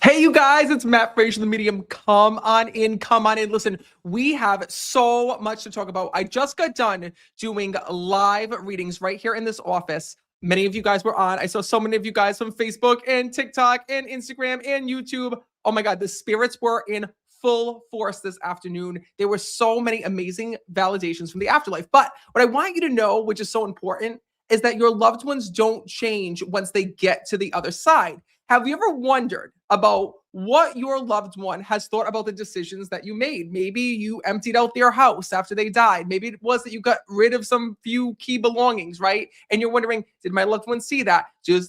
Hey, you guys, it's Matt Frazier, the medium. Come on in, come on in. Listen, we have so much to talk about. I just got done doing live readings right here in this office. Many of you guys were on. I saw so many of you guys from Facebook and TikTok and Instagram and YouTube. Oh my God, the spirits were in full force this afternoon. There were so many amazing validations from the afterlife. But what I want you to know, which is so important, is that your loved ones don't change once they get to the other side. Have you ever wondered about what your loved one has thought about the decisions that you made? Maybe you emptied out their house after they died. Maybe it was that you got rid of some few key belongings, right? And you're wondering, did my loved one see that? Do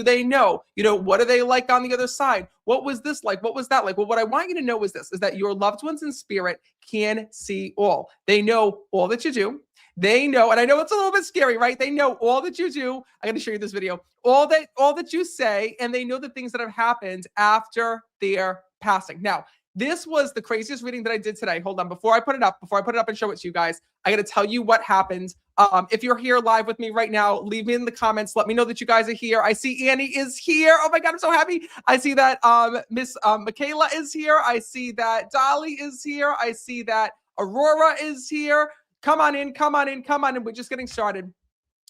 they know? What are they like on the other side? What was this like? What was that like? Well, what I want you to know is this, is that your loved ones in spirit can see all. They know all that you do. They know, and I know it's a little bit scary, right? They know all that you do. I'm going to show you this video. All that you say, and they know the things that have happened after their passing. Now, this was the craziest reading that I did today. Hold on, before I put it up and show it to you guys, I got to tell you what happened. If you're here live with me right now, leave me in the comments. Let me know that you guys are here. I see Annie is here. Oh my God, I'm so happy. I see that Miss Michaela is here. I see that Dolly is here. I see that Aurora is here. Come on in. We're just getting started.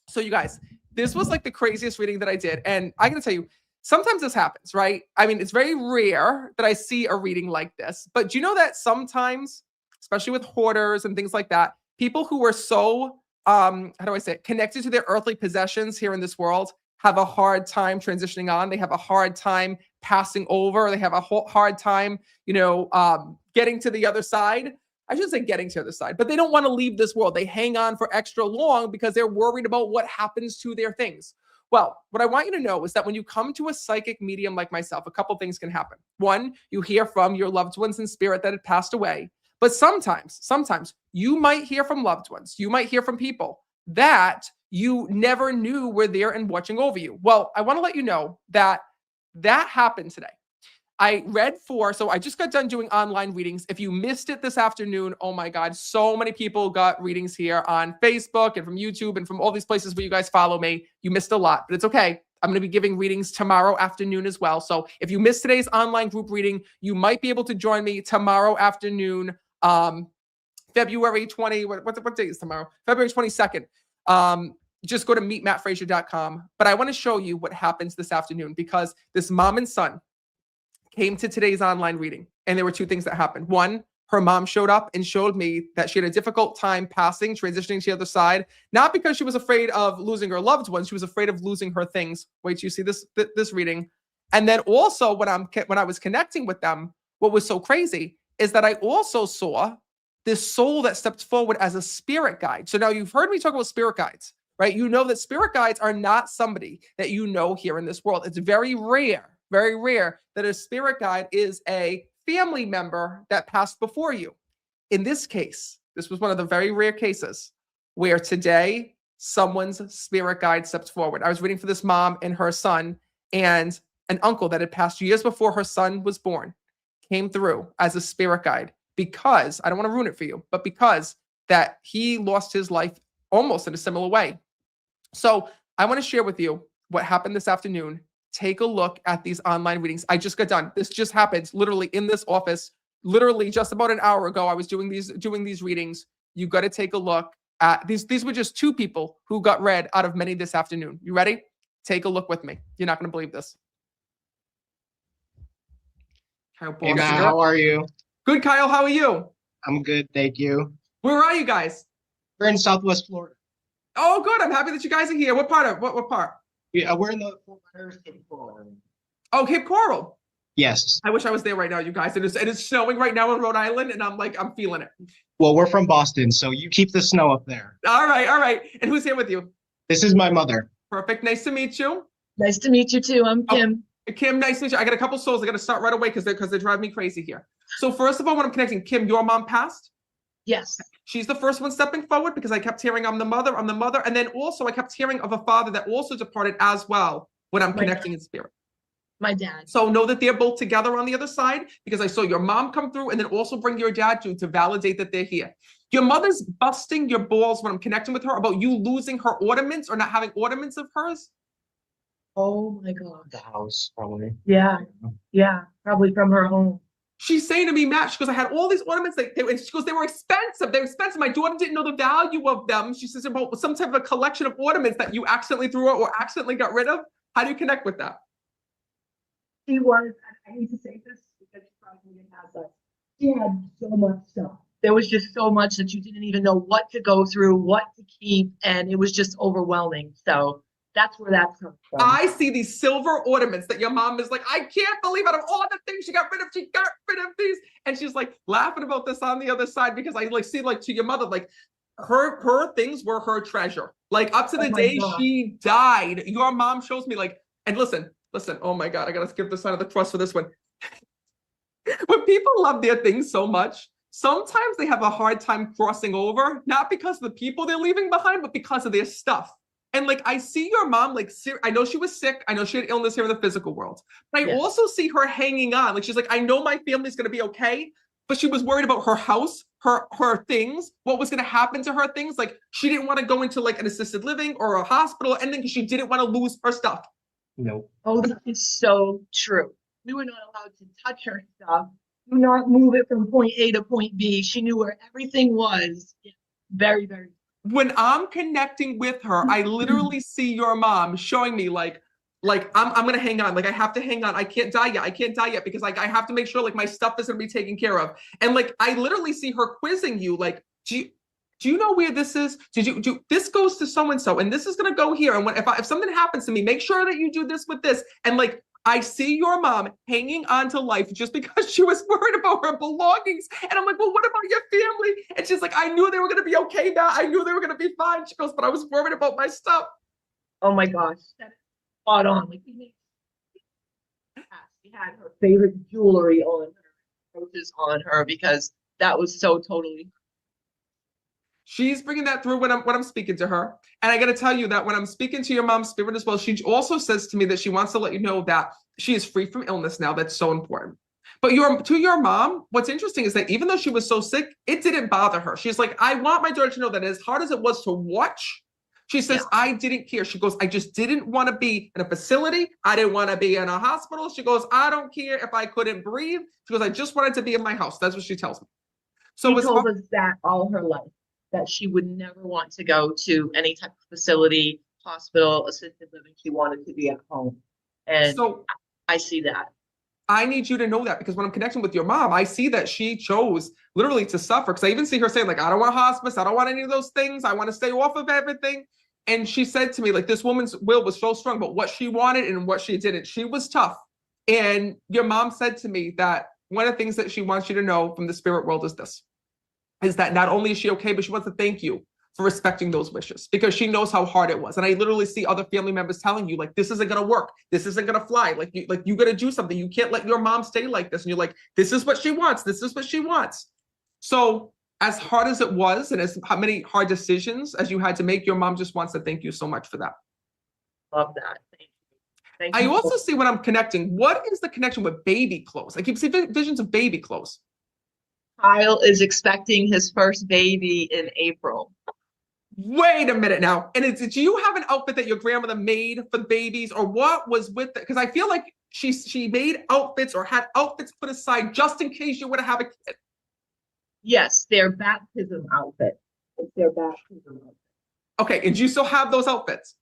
So you guys, this was like the craziest reading that I did. And I gotta tell you, sometimes this happens, right? I mean, it's very rare that I see a reading like this, but do you know that sometimes, especially with hoarders and things like that, people who are so, how do I say it, connected to their earthly possessions here in this world have a hard time transitioning on. They have a hard time passing over. They have a hard time, getting to the other side. I shouldn't say getting to the other side, but they don't want to leave this world. They hang on for extra long because they're worried about what happens to their things. Well, what I want you to know is that when you come to a psychic medium like myself, a couple things can happen. One, you hear from your loved ones in spirit that had passed away. But sometimes you might hear from loved ones. You might hear from people that you never knew were there and watching over you. Well, I want to let you know that happened today. I read so I just got done doing online readings. If you missed it this afternoon, oh my God, so many people got readings here on Facebook and from YouTube and from all these places where you guys follow me. You missed a lot, but it's okay. I'm going to be giving readings tomorrow afternoon as well. So if you missed today's online group reading, you might be able to join me tomorrow afternoon, February 20, what date is tomorrow? February 22nd. Just go to meetmattfrazier.com. But I want to show you what happens this afternoon because this mom and son came to today's online reading. And there were two things that happened. One, her mom showed up and showed me that she had a difficult time transitioning to the other side, not because she was afraid of losing her loved ones. She was afraid of losing her things. Wait, you see this reading? And then also when I was connecting with them, what was so crazy is that I also saw this soul that stepped forward as a spirit guide. So now you've heard me talk about spirit guides, right? You know that spirit guides are not somebody that you know here in this world. It's very rare that a spirit guide is a family member that passed before you. In this case, this was one of the very rare cases where today someone's spirit guide stepped forward. I was reading for this mom and her son, and an uncle that had passed years before her son was born came through as a spirit guide because, I don't want to ruin it for you, but because that he lost his life almost in a similar way. So I want to share with you what happened this afternoon. Take a look at these online readings. I just got done. This just happened literally in this office, literally just about an hour ago. I was doing these readings. You got to take a look at these. These were just two people who got read out of many this afternoon. You ready? Take a look with me. You're not going to believe this. Hey Matt, how are you? Good, Kyle. How are you? I'm good, thank you. Where are you guys? We're in Southwest Florida. Oh, good. I'm happy that you guys are here. What part? What part? Yeah, we're in the Fort Myers, Cape Coral. Oh, Cape Coral. Yes. I wish I was there right now, you guys. It is snowing right now in Rhode Island, and I'm feeling it. Well, we're from Boston, so you keep the snow up there. All right. And who's here with you? This is my mother. Perfect. Nice to meet you. Nice to meet you too. I'm Kim. Kim, nice to meet you. I got a couple souls. I got to start right away because they drive me crazy here. So first of all, when I'm connecting, Kim, your mom passed? Yes. She's the first one stepping forward because I kept hearing I'm the mother. And then also I kept hearing of a father that also departed as well when I'm connecting in spirit. My dad. So know that they're both together on the other side because I saw your mom come through and then also bring your dad to validate that they're here. Your mother's busting your balls when I'm connecting with her about you losing her ornaments or not having ornaments of hers. Oh my God. The house, probably. Yeah. Yeah, probably from her home. She's saying to me, Matt, she goes, I had all these ornaments, and she goes, they were expensive. They were expensive. My daughter didn't know the value of them. She says about some type of a collection of ornaments that you accidentally threw out or accidentally got rid of. How do you connect with that? She was, I hate to say this because she probably didn't have that. She had so much stuff. There was just so much that you didn't even know what to go through, what to keep, and it was just overwhelming. So that's where that comes from. I see these silver ornaments that your mom is like, I can't believe out of all the things she got rid of these. And she's like laughing about this on the other side because I like see like to your mother, like her things were her treasure. Like up to the day she died, your mom shows me like, and listen, oh my God, I gotta skip the sign of the cross for this one. When people love their things so much, sometimes they have a hard time crossing over, not because of the people they're leaving behind, but because of their stuff. And like, I see your mom, like, I know she was sick. I know she had illness here in the physical world, but I also see her hanging on. Like, she's like, I know my family's going to be okay, but she was worried about her house, her things, what was going to happen to her things. Like, she didn't want to go into like an assisted living or a hospital or anything because she didn't want to lose her stuff. No. Oh, that is so true. We were not allowed to touch her stuff. Do not move it from point A to point B. She knew where everything was. Very, very. When I'm connecting with her, I literally see your mom showing me like I'm gonna hang on. Like I have to hang on. I can't die yet. I can't die yet because like I have to make sure like my stuff is gonna be taken care of. And like I literally see her quizzing you, like, do you know where this is? This goes to so and so, and this is gonna go here. And if something happens to me, make sure that you do this with this. And like I see your mom hanging on to life just because she was worried about her belongings. And I'm like, well, what about your family? And she's like, I knew they were going to be okay now. I knew they were going to be fine. She goes, but I was worried about my stuff. Oh my gosh. That is spot on. Like we had her favorite jewelry on her, brooches on her, because that was so totally. She's bringing that through when I'm speaking to her. And I got to tell you that when I'm speaking to your mom's spirit as well, she also says to me that she wants to let you know that she is free from illness now. That's so important. But to your mom, what's interesting is that even though she was so sick, it didn't bother her. She's like, I want my daughter to know that as hard as it was to watch, she says, I didn't care. She goes, I just didn't want to be in a facility. I didn't want to be in a hospital. She goes, I don't care if I couldn't breathe. She goes, I just wanted to be in my house. That's what she tells me. So she told us that all her life, that she would never want to go to any type of facility, hospital, assisted living. She wanted to be at home. And so I see that. I need you to know that because when I'm connecting with your mom, I see that she chose literally to suffer. Because I even see her saying, like, I don't want hospice. I don't want any of those things. I want to stay off of everything. And she said to me, like, this woman's will was so strong, but what she wanted and what she didn't, she was tough. And your mom said to me that one of the things that she wants you to know from the spirit world is this, is that not only is she okay, but she wants to thank you for respecting those wishes because she knows how hard it was. And I literally see other family members telling you, like, this isn't going to work. This isn't going to fly. Like you got to do something. You can't let your mom stay like this. And you're like, this is what she wants. This is what she wants. So as hard as it was and as how many hard decisions as you had to make, your mom just wants to thank you so much for that. Love that. Thank you. Thank you. I also see when I'm connecting, what is the connection with baby clothes? I keep seeing visions of baby clothes. Kyle is expecting his first baby in April. Wait a minute now. And do you have an outfit that your grandmother made for the babies, or what was with it? Because I feel like she made outfits or had outfits put aside just in case you would have a kid. Yes, their baptism outfit. It's their baptism outfit. Okay, and do you still have those outfits?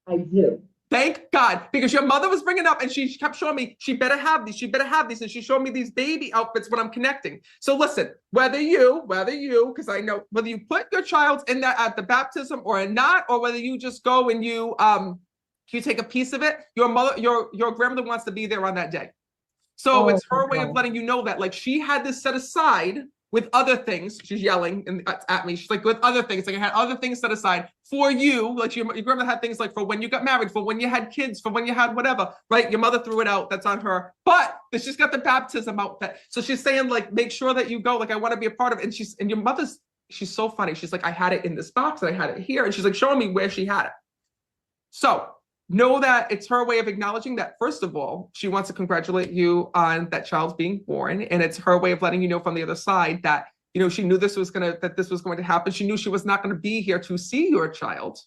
I do. Thank God, because your mother was bringing up and she kept showing me, she better have these, and she showed me these baby outfits when I'm connecting. So listen, whether you, because I know whether you put your child in that at the baptism or not, or whether you just go and you take a piece of it, your mother, your grandmother wants to be there on that day. So it's her way of letting you know that like she had this set aside with other things. She's yelling at me. She's like, with other things, like I had other things set aside for you. Like your grandmother had things like for when you got married, for when you had kids, for when you had whatever, right? Your mother threw it out. That's on her. But she's got the baptism outfit. So she's saying like, make sure that you go. Like, I want to be a part of it. And your mother's, she's so funny. She's like, I had it in this box and I had it here. And she's like showing me where she had it. So know that it's her way of acknowledging that, first of all, she wants to congratulate you on that child's being born. And it's her way of letting you know from the other side that, you know, she knew this was going to happen. She knew she was not going to be here to see your child.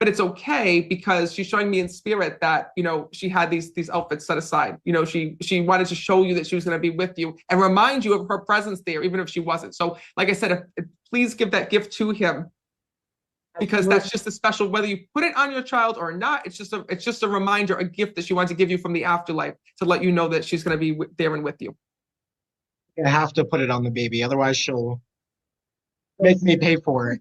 but it's okay because she's showing me in spirit that, you know, she had these outfits set aside. You know, she wanted to show you that she was going to be with you and remind you of her presence there, even if she wasn't. So, like I said, please give that gift to him, because that's just a special, whether you put it on your child or not, it's just a reminder, a gift that she wants to give you from the afterlife to let you know that she's going to be there and with you. I have to put it on the baby, otherwise she'll make me pay for it.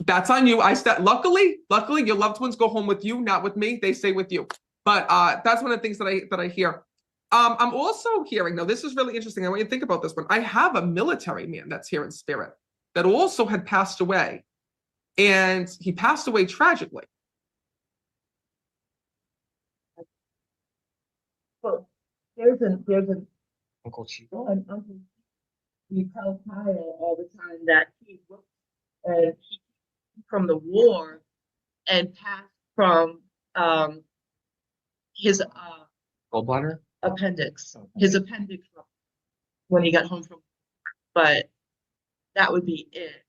That's on you. Luckily, your loved ones go home with you, not with me. They stay with you. But that's one of the things that I hear. I'm also hearing, now this is really interesting. I want you to think about this one. I have a military man that's here in spirit that also had passed away. And he passed away tragically. Well, there's an Uncle Chief. uncle. We tell Kyle all the time that he looks and he from the war and passed from his Gallbladder? appendix. Okay. His appendix when he got home from, but that would be it.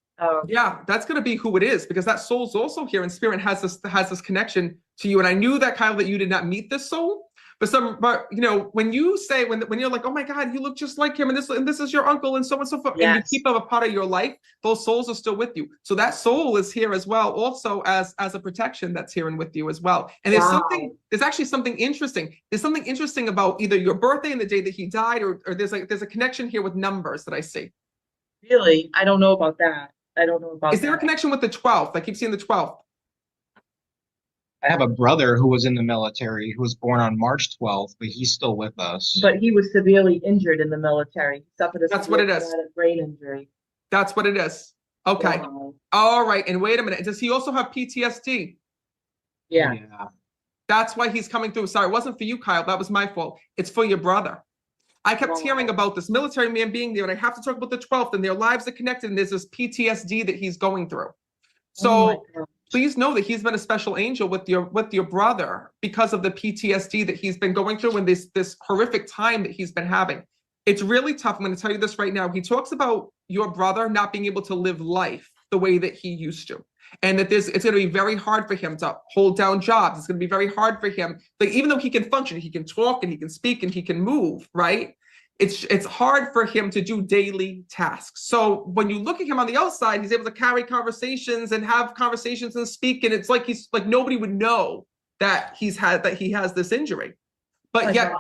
Yeah, that's going to be who it is, because that soul's also here in spirit, has this connection to you. And I knew that, Kyle, that you did not meet this soul, but you know, when you say, when you're like, oh my God, you look just like him, and this is your uncle, and so on and so forth, Yes. and you keep up a part of your life, those souls are still with you. So that soul is here as well, also as a protection that's here and with you as well. And there's actually something interesting. There's something interesting about either your birthday and the day that he died, or there's a connection here with numbers that I see. Really, I don't know about that. I don't know about Is there that. a connection with the 12th? I keep seeing the 12th. I have a brother who was in the military who was born on March 12th, but he's still with us. But he was severely injured in the military. He suffered a That's what it is. traumatic brain injury. That's what it is. Okay. Wow. All right. And wait a minute. Does he also have PTSD? Yeah. That's why he's coming through. Sorry, it wasn't for you, Kyle. That was my fault. It's for your brother. I kept hearing about this military man being there, and I have to talk about the 12th, and their lives are connected, and there's this PTSD that he's going through. So please know that he's been a special angel with your brother because of the PTSD that he's been going through and this horrific time that he's been having. It's really tough. I'm going to tell you this right now. He talks about your brother not being able to live life the way that he used to. And that it's going to be very hard for him to hold down jobs. It's going to be very hard for him. Like, even though he can function, he can talk and he can speak and he can move, right? It's hard for him to do daily tasks. So when you look at him on the outside, he's able to carry conversations and have conversations and speak. And it's like he's like nobody would know that he has this injury. But yet,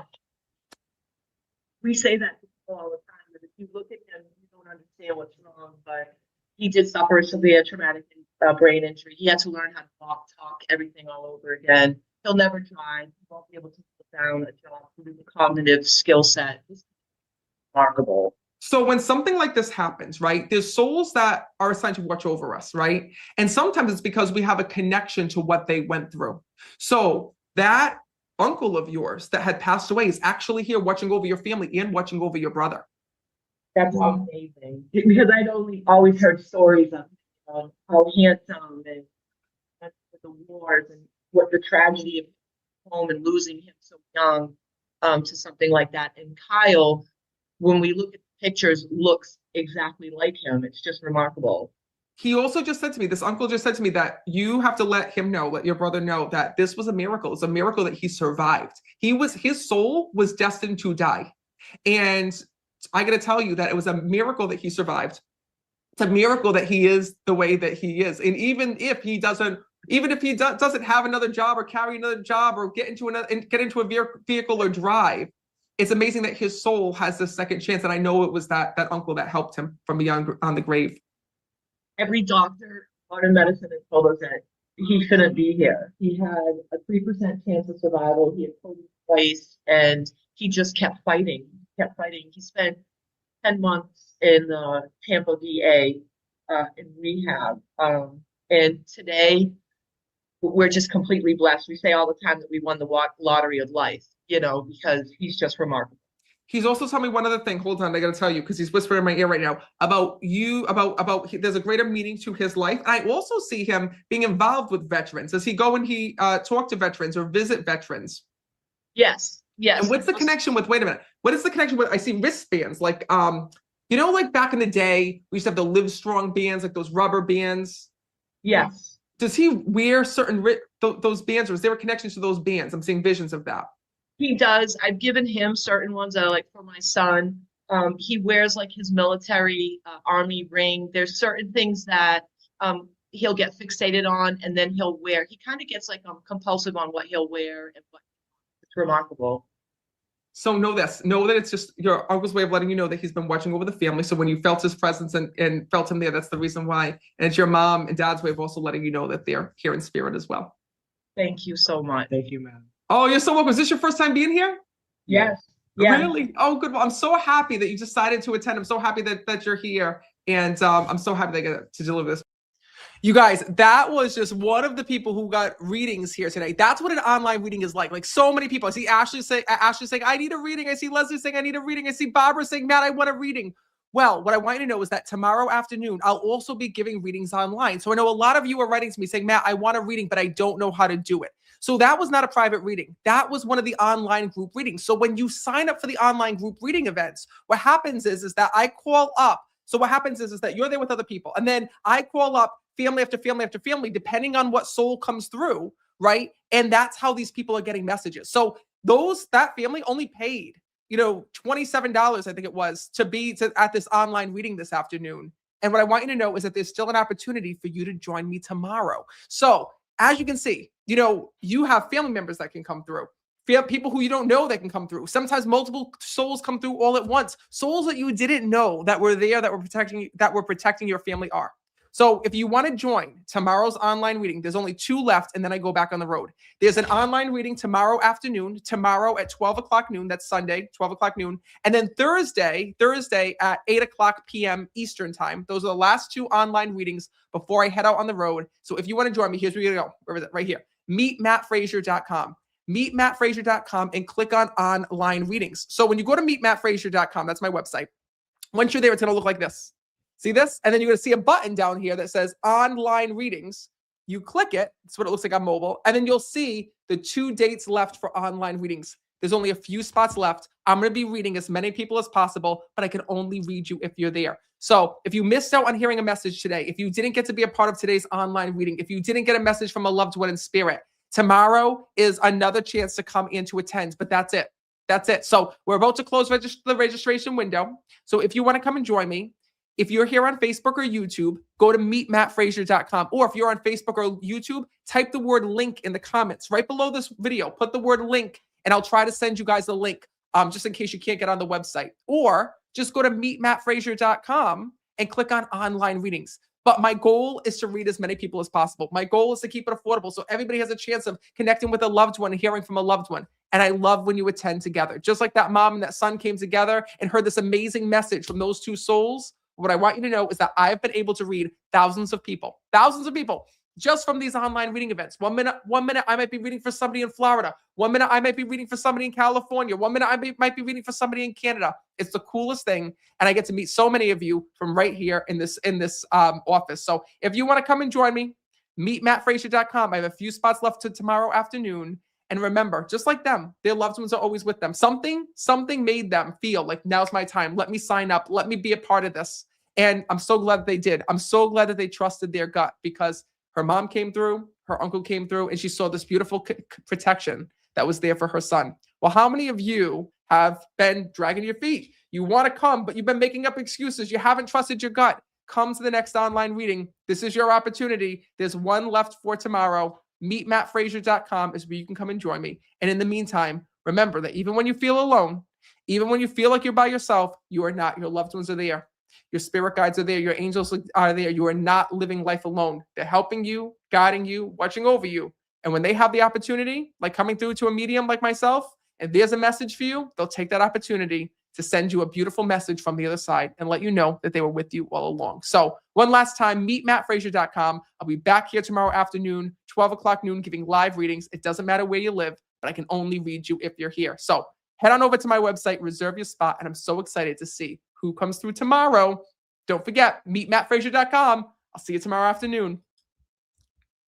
we say that to people all the time. That if you look at him, you don't understand what's wrong. But he did suffer a severe traumatic brain injury. He had to learn how to walk, talk, everything all over again. He'll never drive. He won't be able to put down a job due to the cognitive skill set. It's remarkable. So when something like this happens, right, there's souls that are assigned to watch over us, right? And sometimes it's because we have a connection to what they went through. So that uncle of yours that had passed away is actually here watching over your family and watching over your brother. That's amazing. Because I'd always heard stories of how handsome and the wars and what the tragedy of home and losing him so young to something like that. And Kyle, when we look at the pictures, looks exactly like him. It's just remarkable. He also just said to me, this uncle just said to me that you have to let your brother know that this was a miracle. It's a miracle that he survived. His soul was destined to die. And I got to tell you that it was a miracle that he survived. It's a miracle that he is the way that he is. And even if he doesn't have another job or carry another job or get into a vehicle or drive, it's amazing that his soul has this second chance. And I know it was that uncle that helped him from beyond on the grave. Every doctor, modern medicine, has told us that he shouldn't be here. He had a 3% chance of survival. He had COVID twice, and he just kept fighting. He spent 10 months in the Tampa VA in rehab. And today, we're just completely blessed. We say all the time that we won the lottery of life, because he's just remarkable. He's also telling me one other thing. Hold on, I got to tell you, because he's whispering in my ear right now about you, about there's a greater meaning to his life. I also see him being involved with veterans. Does he go and he talk to veterans or visit veterans? Yes. And what's the connection with, wait a minute, what is the connection with, I see wristbands, like, like back in the day, we used to have the Live Strong bands, like those rubber bands. Yes. Does he wear certain those bands, or is there a connection to those bands? I'm seeing visions of that. He does. I've given him certain ones that are like for my son. He wears like his military army ring. There's certain things that he'll get fixated on, and then he'll wear. He kind of gets like compulsive on what he'll wear and what. It's remarkable. So know this, know that it's just your uncle's way of letting you know that he's been watching over the family. So when you felt his presence and felt him there, that's the reason why. And it's your mom and dad's way of also letting you know that they're here in spirit as well. Thank you so much. Thank you, ma'am. Oh, you're so welcome. Is this your first time being here? Yes. Yes. Really? Oh, good. Well, I'm so happy that you decided to attend. I'm so happy that you're here. And I'm so happy that I get to deliver this. You guys, that was just one of the people who got readings here today. That's what an online reading is like. Like so many people. I see Ashley saying, I need a reading. I see Leslie saying, I need a reading. I see Barbara saying, Matt, I want a reading. Well, what I want you to know is that tomorrow afternoon, I'll also be giving readings online. So I know a lot of you are writing to me saying, Matt, I want a reading, but I don't know how to do it. So that was not a private reading. That was one of the online group readings. So when you sign up for the online group reading events, what happens is that I call up. So what happens is that you're there with other people. And then I call up family after family after family, depending on what soul comes through, right? And that's how these people are getting messages. So that family only paid, $27, I think it was, to be at this online reading this afternoon. And what I want you to know is that there's still an opportunity for you to join me tomorrow. So as you can see, you have family members that can come through. People who you don't know that can come through. Sometimes multiple souls come through all at once. Souls that you didn't know that were there, that were protecting your family are. So if you want to join tomorrow's online reading, there's only 2 left, and then I go back on the road. There's an online reading tomorrow afternoon, tomorrow at 12 o'clock noon. That's Sunday, 12 o'clock noon. And then Thursday at 8 o'clock p.m. Eastern time. Those are the last 2 online readings before I head out on the road. So if you want to join me, here's where you're going to go. Where is it? Right here. MeetMattFrazier.com. MeetMattFrazier.com and click on online readings. So when you go to MeetMattFrazier.com, that's my website. Once you're there, it's going to look like this. See this? And then you're going to see a button down here that says online readings. You click it. That's what it looks like on mobile. And then you'll see the 2 dates left for online readings. There's only a few spots left. I'm going to be reading as many people as possible, but I can only read you if you're there. So if you missed out on hearing a message today, if you didn't get to be a part of today's online reading, if you didn't get a message from a loved one in spirit, tomorrow is another chance to come in to attend, but that's it. That's it. So we're about to close the registration window. So if you want to come and join me, if you're here on Facebook or YouTube, go to meetmattfrazier.com. Or if you're on Facebook or YouTube, type the word link in the comments right below this video. Put the word link, and I'll try to send you guys a link just in case you can't get on the website. Or just go to meetmattfrazier.com and click on online readings. But my goal is to read as many people as possible. My goal is to keep it affordable so everybody has a chance of connecting with a loved one and hearing from a loved one. And I love when you attend together. Just like that mom and that son came together and heard this amazing message from those 2 souls. What I want you to know is that I've been able to read thousands of people just from these online reading events. One minute I might be reading for somebody in Florida. 1 minute I might be reading for somebody in California. 1 minute I might be reading for somebody in Canada. It's the coolest thing. And I get to meet so many of you from right here in this office. So if you want to come and join me, meetmattfrazier.com. I have a few spots left to tomorrow afternoon. And remember, just like them, their loved ones are always with them. Something made them feel like now's my time. Let me sign up. Let me be a part of this. And I'm so glad they did. I'm so glad that they trusted their gut because her mom came through, her uncle came through, and she saw this beautiful protection that was there for her son. Well, how many of you have been dragging your feet? You want to come, but you've been making up excuses. You haven't trusted your gut. Come to the next online reading. This is your opportunity. There's 1 left for tomorrow. MeetMattFrazier.com is where you can come and join me. And in the meantime, remember that even when you feel alone, even when you feel like you're by yourself, you are not. Your loved ones are there. Your spirit guides are there. Your angels are there. You are not living life alone. They're helping you, guiding you, watching over you. And when they have the opportunity, like coming through to a medium like myself, and there's a message for you, they'll take that opportunity to send you a beautiful message from the other side and let you know that they were with you all along. So one last time, meetmattfrazier.com. I'll be back here tomorrow afternoon, 12 o'clock noon, giving live readings. It doesn't matter where you live, but I can only read you if you're here. So head on over to my website, reserve your spot, and I'm so excited to see who comes through tomorrow. Don't forget, meetmattfrazier.com. I'll see you tomorrow afternoon.